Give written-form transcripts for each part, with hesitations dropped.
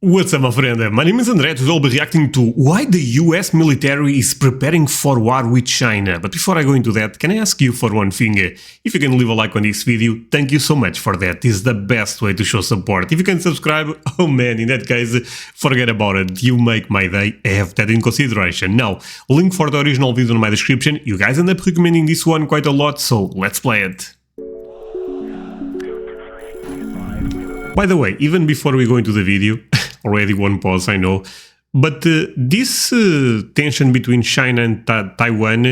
What's up, my friend? My name is André. Today I'll be reacting to why the US military is preparing for war with China. But before I go into that, can I ask you for one thing? If you can leave a like on this video, thank you so much for that. This is the best way to show support. If you can subscribe, oh man, in that case, forget about it. You make my day. Have that in consideration. Now, link for the original video in my description. You guys end up recommending this one quite a lot, so let's play it. By the way, even before we go into the video, already one pause, I know, but this tension between China and Taiwan,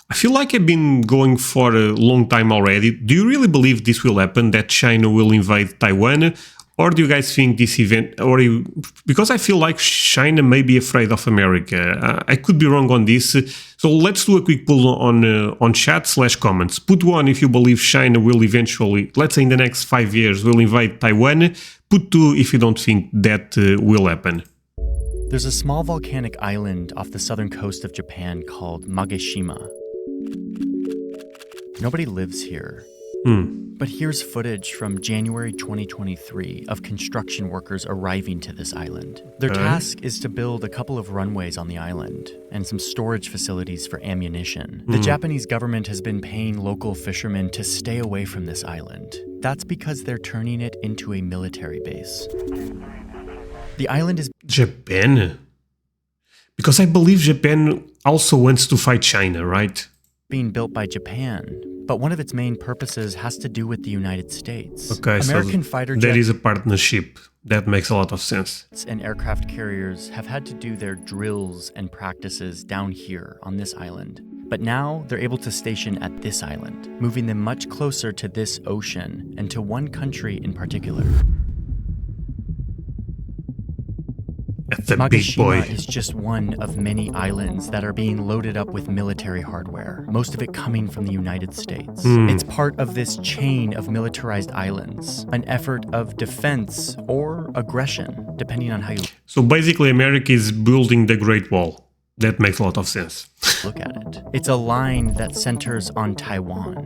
I feel like I've been going for a long time already. Do you really believe this will happen, that China will invade Taiwan? Or do you guys think this event, because I feel like China may be afraid of America. I could be wrong on this. So let's do a quick poll on chat/comments. Put 1 if you believe China will eventually, let's say in the next 5 years, will invade Taiwan. Put 2 if you don't think that will happen. There's a small volcanic island off the southern coast of Japan called Mageshima. Nobody lives here. But here's footage from January 2023 of construction workers arriving to this island. Their task is to build a couple of runways on the island and some storage facilities for ammunition. The Japanese government has been paying local fishermen to stay away from this island. That's because they're turning it into a military base. The island is... Japan? Because I believe Japan also wants to fight China, right? Being built by Japan, but one of its main purposes has to do with the United States. Okay, American so fighter there jets is a partnership. That makes a lot of sense. and aircraft carriers have had to do their drills and practices down here on this island. But now they're able to station at this island, moving them much closer to this ocean and to one country in particular. That's a big boy. Mageshima is just one of many islands that are being loaded up with military hardware, most of it coming from the United States. It's part of this chain of militarized islands, an effort of defense or aggression, depending on how you So basically America is building the Great Wall. That makes a lot of sense. look at it. It's a line that centers on Taiwan.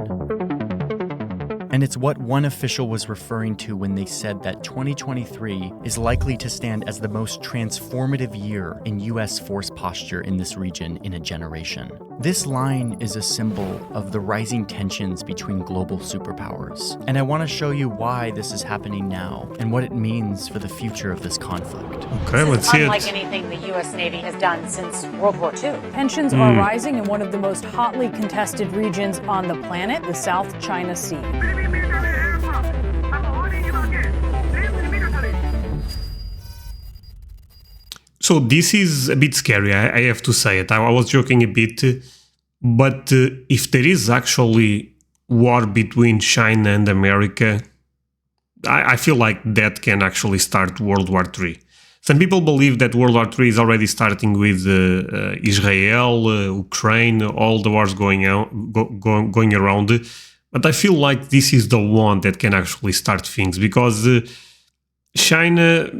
And it's what one official was referring to when they said that 2023 is likely to stand as the most transformative year in US force posture in this region in a generation. This line is a symbol of the rising tensions between global superpowers. And I want to show you why this is happening now and what it means for the future of this conflict. Okay, let's see it. Unlike anything the U.S. Navy has done since World War II. Tensions are rising in one of the most hotly contested regions on the planet, the South China Sea. So this is a bit scary, I have to say it. I was joking a bit, but if there is actually war between China and America, I feel like that can actually start World War III. Some people believe that World War III is already starting with Israel, Ukraine, all the wars going around. But I feel like this is the one that can actually start things, because China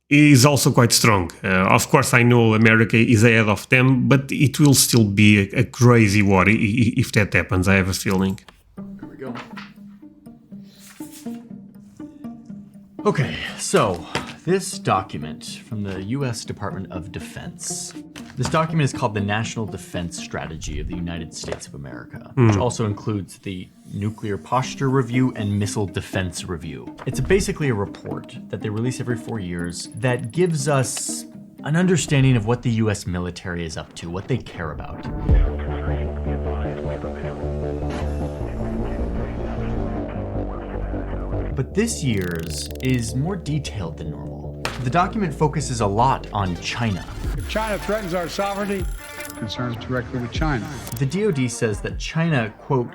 is also quite strong. Of course, I know America is ahead of them, but it will still be a crazy war if that happens, I have a feeling. Here we go. Okay, so this document from the US Department of Defense. This document is called the National Defense Strategy of the United States of America, which also includes the Nuclear Posture Review and Missile Defense Review. It's basically a report that they release every 4 years that gives us an understanding of what the US military is up to, what they care about. But this year's is more detailed than normal. The document focuses a lot on China. If China threatens our sovereignty, concerns directly with China. The DoD says that China, quote,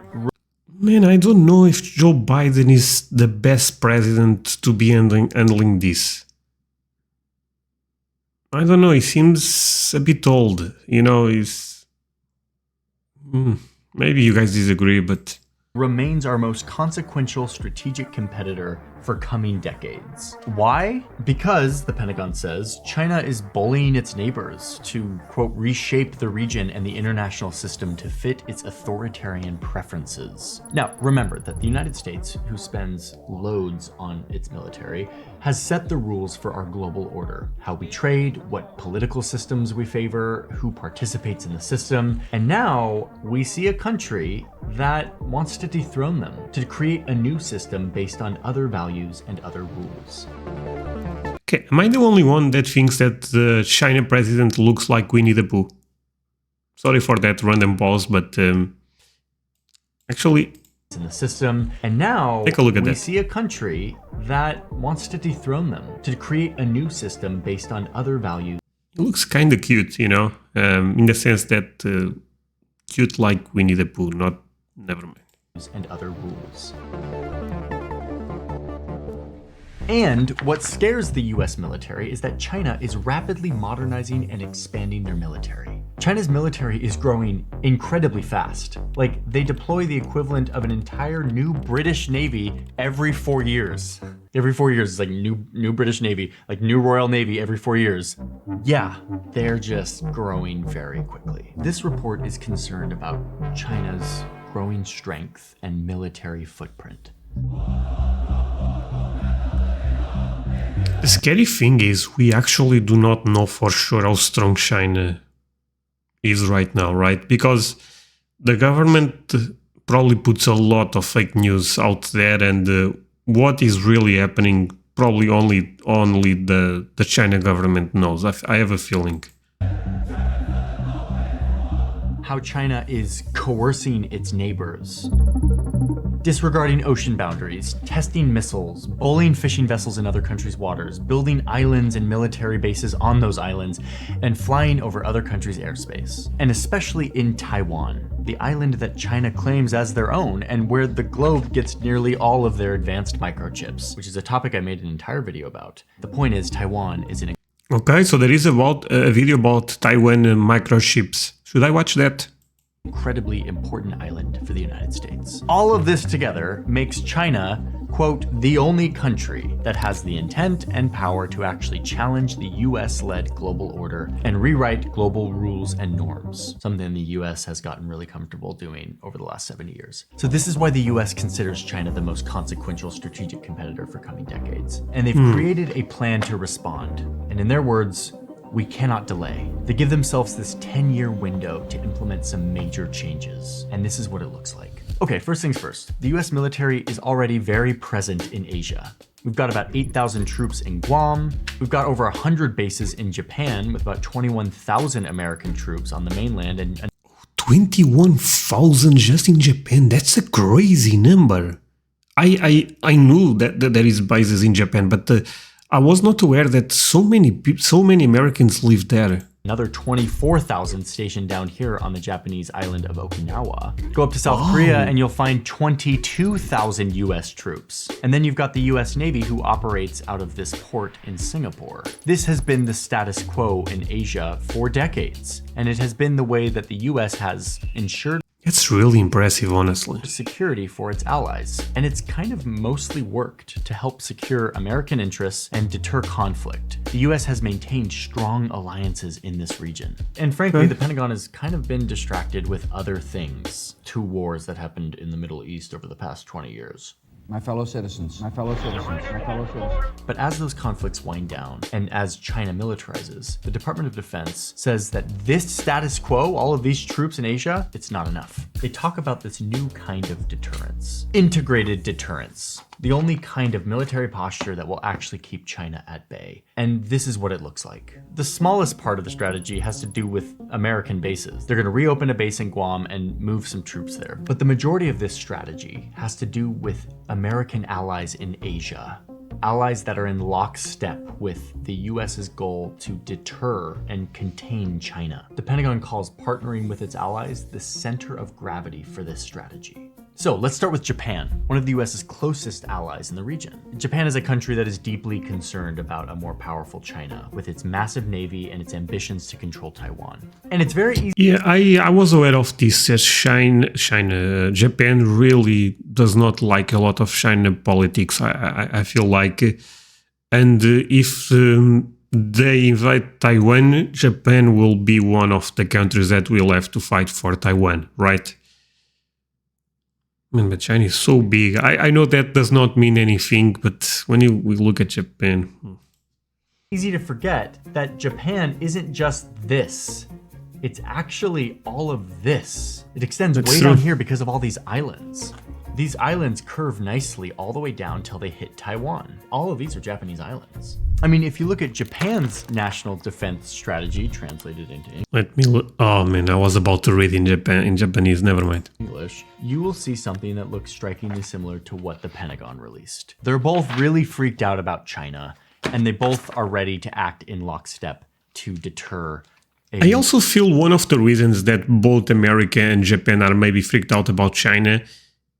Man, I don't know if Joe Biden is the best president to be handling this. I don't know, he seems a bit old, you know, he's... Maybe you guys disagree, but... remains our most consequential strategic competitor for coming decades. Why? Because, the Pentagon says, China is bullying its neighbors to, quote, reshape the region and the international system to fit its authoritarian preferences. Now, remember that the United States, who spends loads on its military, has set the rules for our global order, how we trade, what political systems we favor, who participates in the system, and now we see a country that wants to dethrone them, to create a new system based on other values and other rules. Okay, am I the only one that thinks that the China president looks like Winnie the Pooh? Sorry for that random pause, but actually, in the system, and now take a look at we that. see a country that wants to dethrone them, to create a new system based on other values. It looks kind of cute, you know, in the sense that cute like Winnie the Pooh, not never mind. And other rules. And what scares the US military is that China is rapidly modernizing and expanding their military. China's military is growing incredibly fast. Like, they deploy the equivalent of an entire new British Navy every 4 years. Every 4 years, it's like new British Navy, like new Royal Navy every 4 years. Yeah, they're just growing very quickly. This report is concerned about China's growing strength and military footprint. The scary thing is we actually do not know for sure how strong China is right now, right? Because the government probably puts a lot of fake news out there, and what is really happening probably only the China government knows. I have a feeling. How China is coercing its neighbors, disregarding ocean boundaries, testing missiles, bullying fishing vessels in other countries' waters, building islands and military bases on those islands, and flying over other countries' airspace. And especially in Taiwan, the island that China claims as their own and where the globe gets nearly all of their advanced microchips, which is a topic I made an entire video about. The point is, Taiwan is an Okay, so there is a video about Taiwan microchips. Should I watch that? incredibly important island for the United States. All of this together makes China, quote, the only country that has the intent and power to actually challenge the US-led global order and rewrite global rules and norms, something the US has gotten really comfortable doing over the last 70 years. So this is why the US considers China the most consequential strategic competitor for coming decades. And they've created a plan to respond. And in their words, we cannot delay. They give themselves this 10-year window to implement some major changes. And this is what it looks like. Okay, first things first. The US military is already very present in Asia. We've got about 8,000 troops in Guam. We've got over 100 bases in Japan with about 21,000 American troops on the mainland and 21,000 just in Japan. That's a crazy number. I knew that there is bases in Japan, but I was not aware that so many Americans live there. another 24,000 stationed down here on the Japanese island of Okinawa. Go up to South Korea and you'll find 22,000 US troops. And then you've got the US Navy who operates out of this port in Singapore. This has been the status quo in Asia for decades, and it has been the way that the US has ensured It's really impressive, honestly. security for its allies. And it's kind of mostly worked to help secure American interests and deter conflict. The US has maintained strong alliances in this region. And frankly, the Pentagon has kind of been distracted with other things. 2 wars that happened in the Middle East over the past 20 years. My fellow citizens, my fellow citizens, my fellow citizens. But as those conflicts wind down, and as China militarizes, the Department of Defense says that this status quo, all of these troops in Asia, it's not enough. They talk about this new kind of deterrence. Integrated deterrence. The only kind of military posture that will actually keep China at bay. And this is what it looks like. The smallest part of the strategy has to do with American bases. They're going to reopen a base in Guam and move some troops there. But the majority of this strategy has to do with American allies in Asia. Allies that are in lockstep with the US's goal to deter and contain China. The Pentagon calls partnering with its allies the center of gravity for this strategy. So let's start with Japan, one of the US's closest allies in the region. Japan is a country that is deeply concerned about a more powerful China, with its massive navy and its ambitions to control Taiwan. And it's very easy. Yeah, I was aware of this. Japan really does not like a lot of China politics, I feel like. And if they invade Taiwan, Japan will be one of the countries that will have to fight for Taiwan, right? Man, but China is so big. I know that does not mean anything, but when we look at Japan... Easy to forget that Japan isn't just this. It's actually all of this. It extends way down here because of all these islands. These islands curve nicely all the way down till they hit Taiwan. All of these are Japanese islands. I mean, if you look at Japan's national defense strategy translated into English. Let me look. Oh man, I was about to read in Japanese, never mind. You will see something that looks strikingly similar to what the Pentagon released. They're both really freaked out about China, and they both are ready to act in lockstep to deter. I also feel one of the reasons that both America and Japan are maybe freaked out about China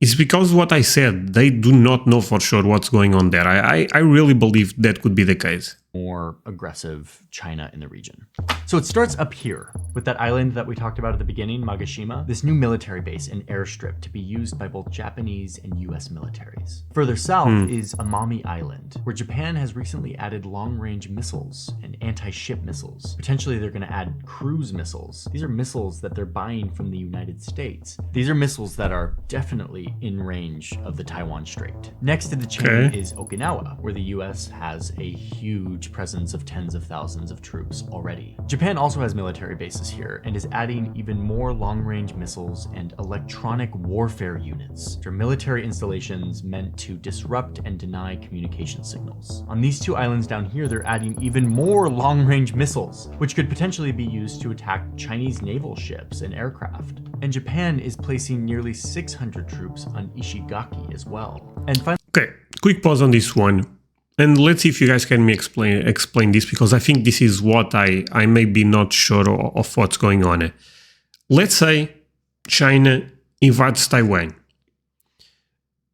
is because what I said, they do not know for sure what's going on there. I really believe that could be the case. More aggressive China in the region. So it starts up here with that island that we talked about at the beginning, Magashima, this new military base and airstrip to be used by both Japanese and US militaries. Further south is Amami Island, where Japan has recently added long-range missiles and anti-ship missiles. Potentially they're going to add cruise missiles. These are missiles that they're buying from the United States. These are missiles that are definitely in range of the Taiwan Strait. Next to the chain is Okinawa, where the US has a huge presence of tens of thousands of troops already. Japan also has military bases here and is adding even more long-range missiles and electronic warfare units, which are military installations meant to disrupt and deny communication signals. On these two islands down here, they're adding even more long-range missiles, which could potentially be used to attack Chinese naval ships and aircraft. And Japan is placing nearly 600 troops on Ishigaki as well. And finally, okay, quick pause on this one. And let's see if you guys can explain this, because I think this is what I may be not sure of what's going on. Let's say China invades Taiwan.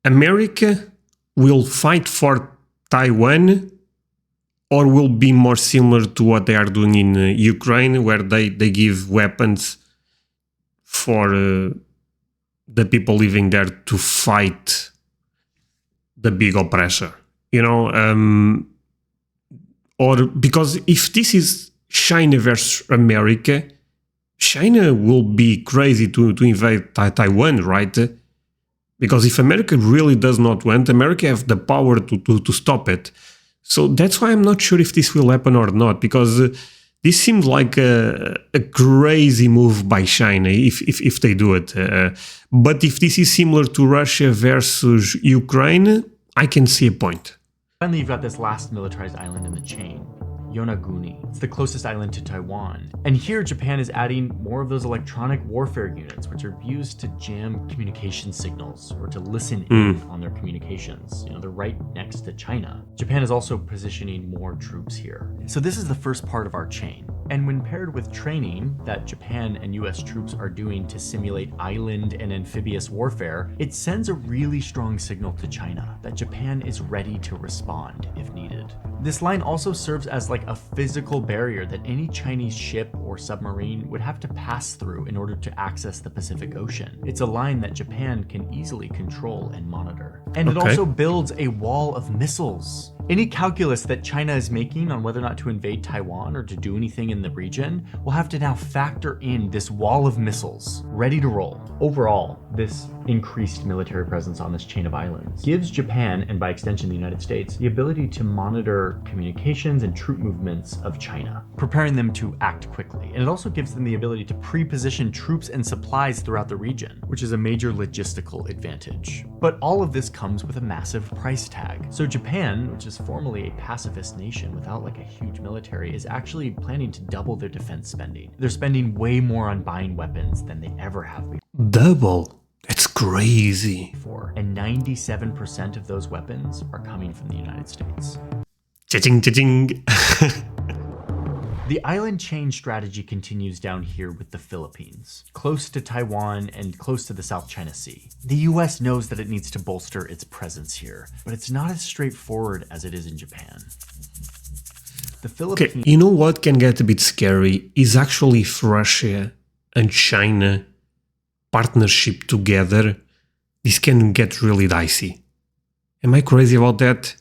America will fight for Taiwan, or will be more similar to what they are doing in Ukraine, where they give weapons for the people living there to fight the big oppressor. You know, or because if this is China versus America, China will be crazy to invade Taiwan, right? Because if America really does not want, America have the power to stop it. So that's why I'm not sure if this will happen or not, because this seems like a crazy move by China if they do it. But if this is similar to Russia versus Ukraine, I can see a point. Finally, you've got this last militarized island in the chain, Yonaguni. It's the closest island to Taiwan. And here Japan is adding more of those electronic warfare units, which are used to jam communication signals or to listen in on their communications. You know, they're right next to China. Japan is also positioning more troops here. So this is the first part of our chain. And when paired with training that Japan and US troops are doing to simulate island and amphibious warfare, it sends a really strong signal to China that Japan is ready to respond if needed. This line also serves as like a physical barrier that any Chinese ship or submarine would have to pass through in order to access the Pacific Ocean. It's a line that Japan can easily control and monitor. And it also builds a wall of missiles. Any calculus that China is making on whether or not to invade Taiwan or to do anything in the region will have to now factor in this wall of missiles ready to roll. Overall, this increased military presence on this chain of islands gives Japan, and by extension the United States, the ability to monitor communications and troop movements of China, preparing them to act quickly. And it also gives them the ability to pre-position troops and supplies throughout the region, which is a major logistical advantage. But all of this comes with a massive price tag. So Japan, which is formerly a pacifist nation without like a huge military, is actually planning to double their defense spending. They're spending way more on buying weapons than they ever have before. Double? That's crazy. And 97% of those weapons are coming from the United States. Cha-ching, cha-ching. The The island chain strategy continues down here with the Philippines, close to Taiwan and close to the South China Sea. The US knows that it needs to bolster its presence here, but it's not as straightforward as it is in Japan. The Philippines... Okay, you know what can get a bit scary is actually if Russia and China partnership together, this can get really dicey. Am I crazy about that?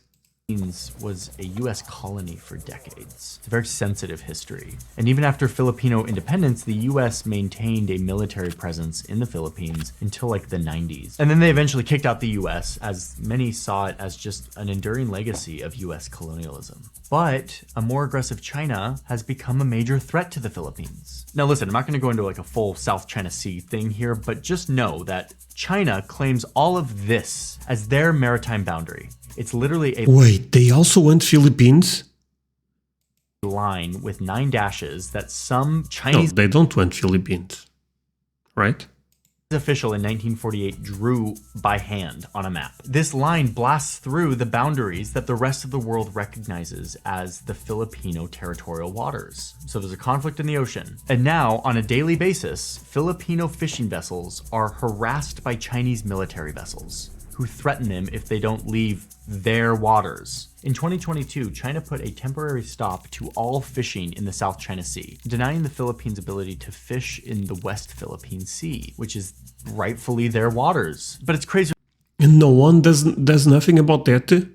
Was a US colony for decades. It's a very sensitive history. And even after Filipino independence, the US maintained a military presence in the Philippines until like the 90s. And then they eventually kicked out the US, as many saw it as just an enduring legacy of US colonialism. But a more aggressive China has become a major threat to the Philippines. Now listen, I'm not going to go into like a full South China Sea thing here, but just know that China claims all of this as their maritime boundary. It's literally a... Wait, they also want Philippines? ...line with 9 dashes that some Chinese... No, they don't want Philippines, right? ...official in 1948 drew by hand on a map. This line blasts through the boundaries that the rest of the world recognizes as the Filipino territorial waters. So there's a conflict in the ocean. And now, on a daily basis, Filipino fishing vessels are harassed by Chinese military vessels, who threaten them if they don't leave their waters. In 2022, China put a temporary stop to all fishing in the South China Sea, denying the Philippines' ability to fish in the West Philippine Sea, which is rightfully their waters. But it's crazy. And no one does nothing about that?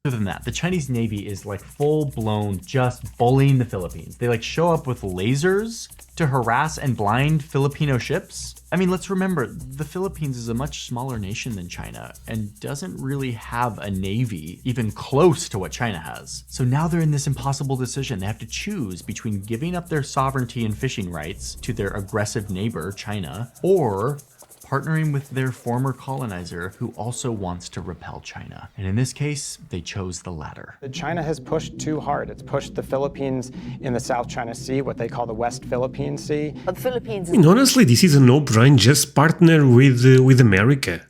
Other than that, the Chinese Navy is like full-blown just bullying the Philippines. They like show up with lasers to harass and blind Filipino ships. I mean, let's remember, the Philippines is a much smaller nation than China and doesn't really have a navy even close to what China has. So now they're in this impossible decision. They have to choose between giving up their sovereignty and fishing rights to their aggressive neighbor, China, or partnering with their former colonizer who also wants to repel China. And in this case, they chose the latter. China has pushed too hard. It's pushed the Philippines in the South China Sea, what they call the West Philippine Sea. But the Philippines I mean, honestly, this is a no-brainer. Just partner with America.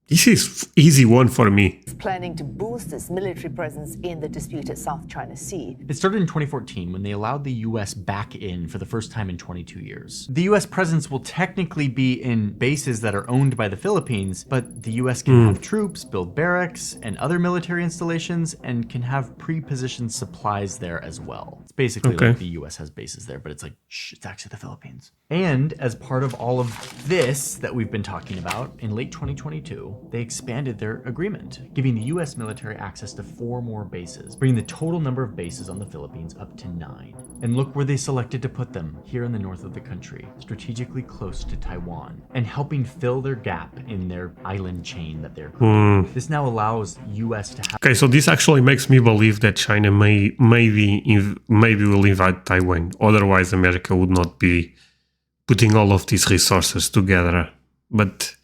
This is easy one for me. Planning to boost its military presence in the disputed South China Sea. It started in 2014 when they allowed the US back in for the first time in 22 years. The US presence will technically be in bases that are owned by the Philippines, but the US can have troops, build barracks, and other military installations, and can have pre-positioned supplies there as well. It's basically like the US has bases there, but it's like, shh, it's actually the Philippines. And as part of all of this that we've been talking about, in late 2022, they expanded their agreement, giving the US military access to 4 more bases, bringing the total number of bases on the Philippines up to 9. And look where they selected to put them, here in the north of the country, strategically close to Taiwan, and helping fill their gap in their island chain that they're creating. This now allows US to have... Okay, so this actually makes me believe that China maybe will invade Taiwan. Otherwise, America would not be putting all of these resources together. But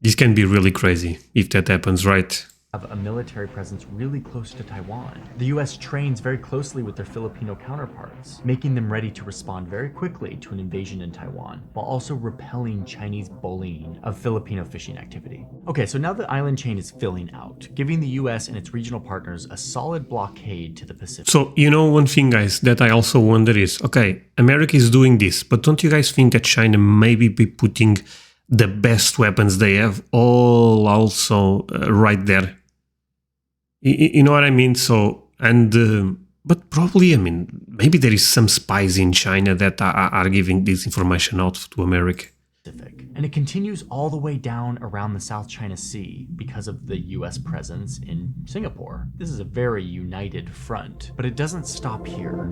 this can be really crazy if that happens, right? Have a military presence really close to Taiwan. The US trains very closely with their Filipino counterparts, making them ready to respond very quickly to an invasion in Taiwan, while also repelling Chinese bullying of Filipino fishing activity. Okay, so now the island chain is filling out, giving the US and its regional partners a solid blockade to the Pacific. So, you know, one thing, guys, that I also wonder is, okay, America is doing this, but don't you guys think that China maybe be putting the best weapons they have all also right there? You know what I mean? So, and but probably, I mean, maybe there is some spies in China that are giving this information out to America. And it continues all the way down around the South China Sea because of the US presence in Singapore. This is a very united front, but it doesn't stop here.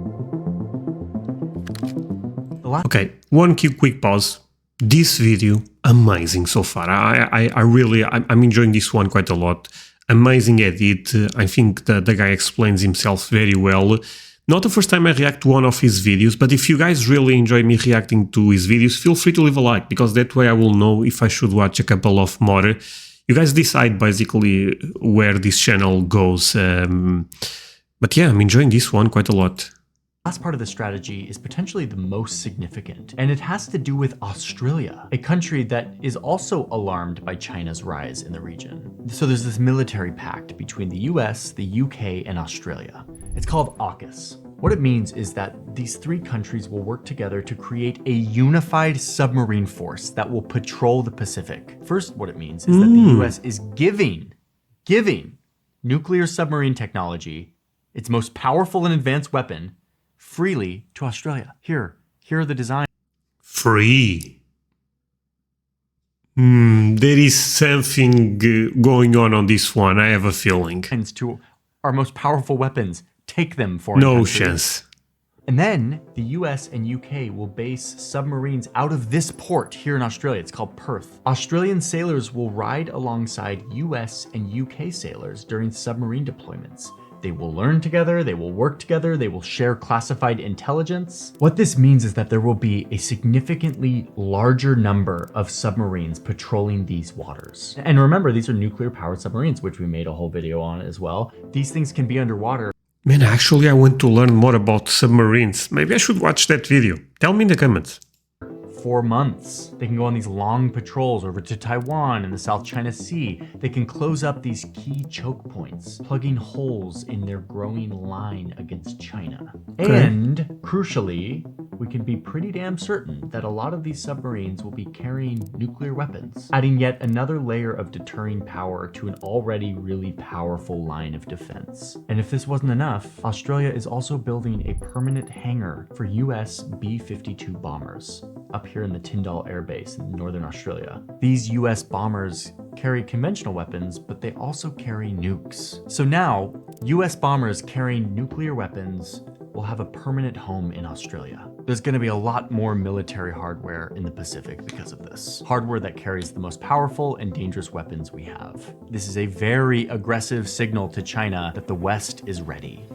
Okay, one quick pause. This video, amazing so far. I'm enjoying this one quite a lot. Amazing edit. I think the guy explains himself very well. Not the first time I react to one of his videos, but if you guys really enjoy me reacting to his videos, feel free to leave a like, because that way I will know if I should watch a couple of more. You guys decide basically where this channel goes. But yeah, I'm enjoying this one quite a lot. Last part of the strategy is potentially the most significant, and it has to do with Australia, a country that is also alarmed by China's rise in the region. So there's this military pact between the US, the UK, and Australia. It's called AUKUS. What it means is that these three countries will work together to create a unified submarine force that will patrol the Pacific. First, what it means is that the US is giving nuclear submarine technology, its most powerful and advanced weapon, freely to Australia. Here are the designs. Free. There is something going on this one, I have a feeling. To our most powerful weapons. Take them for no chance. And then the US and UK will base submarines out of this port here in Australia. It's called Perth. Australian sailors will ride alongside US and UK sailors during submarine deployments. They will learn together, they will work together, they will share classified intelligence. What this means is that there will be a significantly larger number of submarines patrolling these waters. And remember, these are nuclear-powered submarines, which we made a whole video on as well. These things can be underwater. Man, actually I want to learn more about submarines. Maybe I should watch that video. Tell me in the comments. 4 months. They can go on these long patrols over to Taiwan and the South China Sea. They can close up these key choke points, plugging holes in their growing line against China. Okay. And crucially, we can be pretty damn certain that a lot of these submarines will be carrying nuclear weapons, adding yet another layer of deterring power to an already really powerful line of defense. And if this wasn't enough, Australia is also building a permanent hangar for US B-52 bombers up here in the Tyndall Air Base in northern Australia. These US bombers carry conventional weapons, but they also carry nukes. So now, US bombers carrying nuclear weapons will have a permanent home in Australia. There's going to be a lot more military hardware in the Pacific because of this. Hardware that carries the most powerful and dangerous weapons we have. This is a very aggressive signal to China that the West is ready.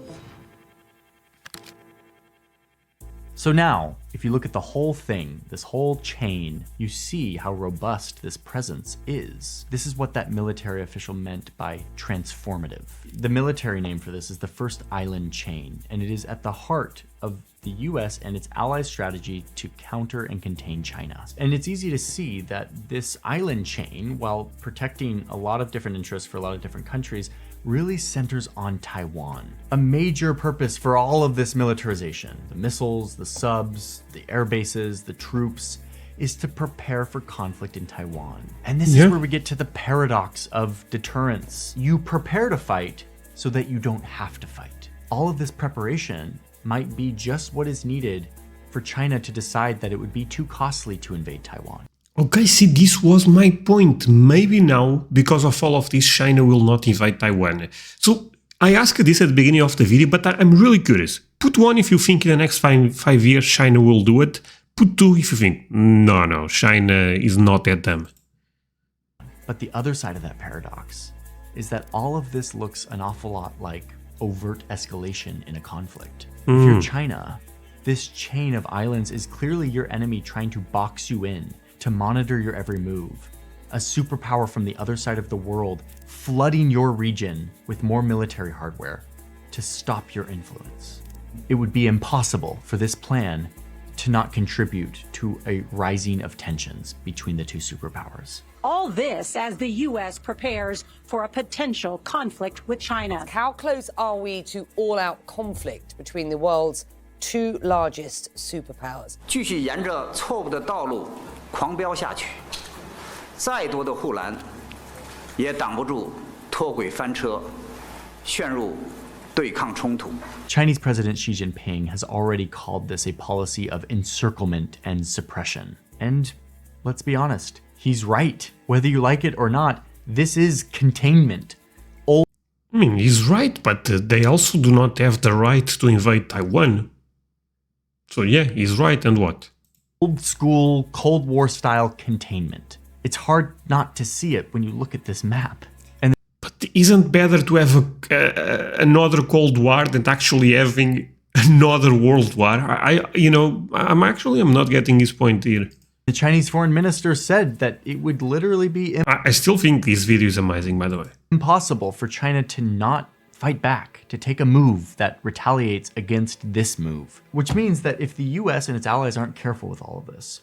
So now, if you look at the whole thing, this whole chain, you see how robust this presence is. This is what that military official meant by transformative. The military name for this is the First Island Chain, and it is at the heart of the US and its allies' strategy to counter and contain China. And it's easy to see that this island chain, while protecting a lot of different interests for a lot of different countries, really centers on Taiwan. A major purpose for all of this militarization, the missiles, the subs, the air bases, the troops, is to prepare for conflict in Taiwan. And this is where we get to the paradox of deterrence. You prepare to fight so that you don't have to fight. All of this preparation might be just what is needed for China to decide that it would be too costly to invade Taiwan. Okay, see, this was my point. Maybe now, because of all of this, China will not invade Taiwan. So I asked this at the beginning of the video, but I'm really curious. Put 1 if you think in the next five years China will do it. Put 2 if you think, no, China is not that dumb. But the other side of that paradox is that all of this looks an awful lot like overt escalation in a conflict. If you're China, this chain of islands is clearly your enemy trying to box you in, to monitor your every move. A superpower from the other side of the world flooding your region with more military hardware to stop your influence. It would be impossible for this plan to not contribute to a rising of tensions between the two superpowers. All this as the U.S. prepares for a potential conflict with China. How close are we to all-out conflict between the world's 2 largest superpowers? 继续沿着错误的道路狂飙下去，再多的护栏也挡不住脱轨翻车，陷入对抗冲突。 Chinese President Xi Jinping has already called this a policy of encirclement and suppression. And let's be honest, he's right. Whether you like it or not, this is containment. I mean, he's right, but they also do not have the right to invade Taiwan. So yeah, he's right, and what? Old school Cold War style containment. It's hard not to see it when you look at this map. And but isn't better to have another Cold War than actually having another World War? I'm not getting his point here. The Chinese foreign minister said that it would literally be I still think this video is amazing, by the way. impossible for China to not fight back, to take a move that retaliates against this move. Which means that if the US and its allies aren't careful with all of this,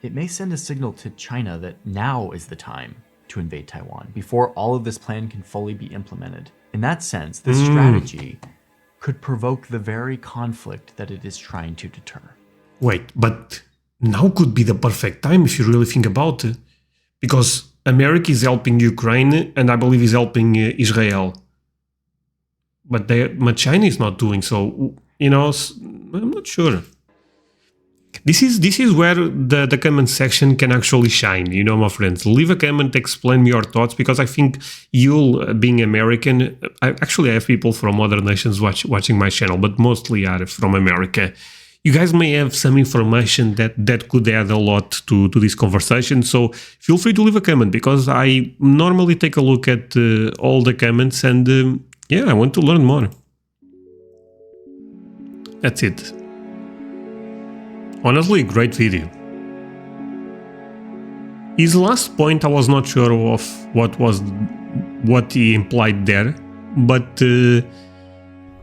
it may send a signal to China that now is the time to invade Taiwan, before all of this plan can fully be implemented. In that sense, this strategy could provoke the very conflict that it is trying to deter. Wait, but now could be the perfect time if you really think about it. Because America is helping Ukraine and I believe is helping Israel. But China is not doing so. You know, I'm not sure. This is where the comment section can actually shine, you know, my friends. Leave a comment, explain me your thoughts, because I think you, being American, I have people from other nations watching my channel, but mostly are from America. You guys may have some information that could add a lot to this conversation, so feel free to leave a comment, because I normally take a look at all the comments and yeah, I want to learn more. That's it. Honestly, great video. His last point, I was not sure of what he implied there, but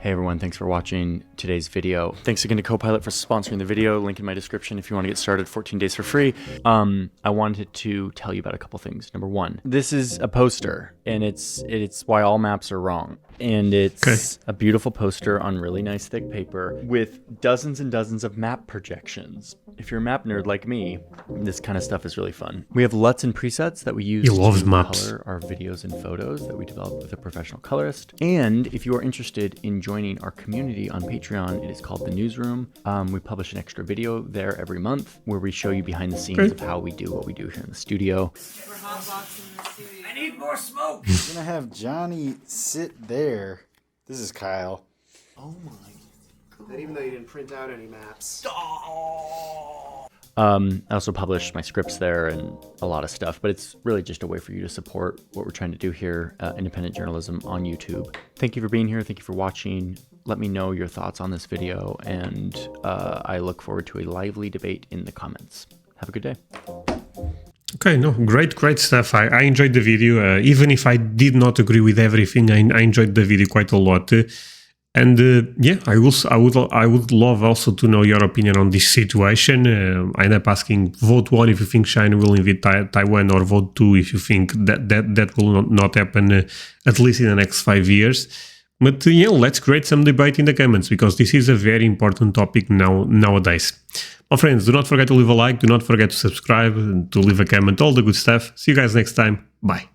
Hey everyone, thanks for watching today's video. Thanks again to Copilot for sponsoring the video. Link in my description if you want to get started 14 days for free. I wanted to tell you about a couple things. Number one, this is a poster and it's why all maps are wrong. And it's a beautiful poster on really nice thick paper with dozens and dozens of map projections. If you're a map nerd like me, this kind of stuff is really fun. We have LUTs and presets that we use to color our videos and photos that we developed with a professional colorist. And if you are interested in joining our community on Patreon, it is called The Newsroom. We publish an extra video there every month where we show you behind the scenes of how we do what we do here in the studio. We're hotboxing the studio. I need more smoke! I'm gonna have Johnny sit there. This is Kyle. Oh my god. Even though you didn't print out any maps. I also publish my scripts there and a lot of stuff, but it's really just a way for you to support what we're trying to do here, independent journalism on YouTube. Thank you for being here. Thank you for watching. Let me know your thoughts on this video, and I look forward to a lively debate in the comments. Have a good day. okay, no, great stuff. I enjoyed the video, even if I did not agree with everything. I enjoyed the video quite a lot. And yeah, I would love also to know your opinion on this situation. I end up asking, vote 1 if you think China will invade Taiwan, or vote 2 if you think that will not happen, at least in the next 5 years. But yeah, let's create some debate in the comments, because this is a very important topic nowadays. My friends, do not forget to leave a like, do not forget to subscribe, to leave a comment, all the good stuff. See you guys next time. Bye.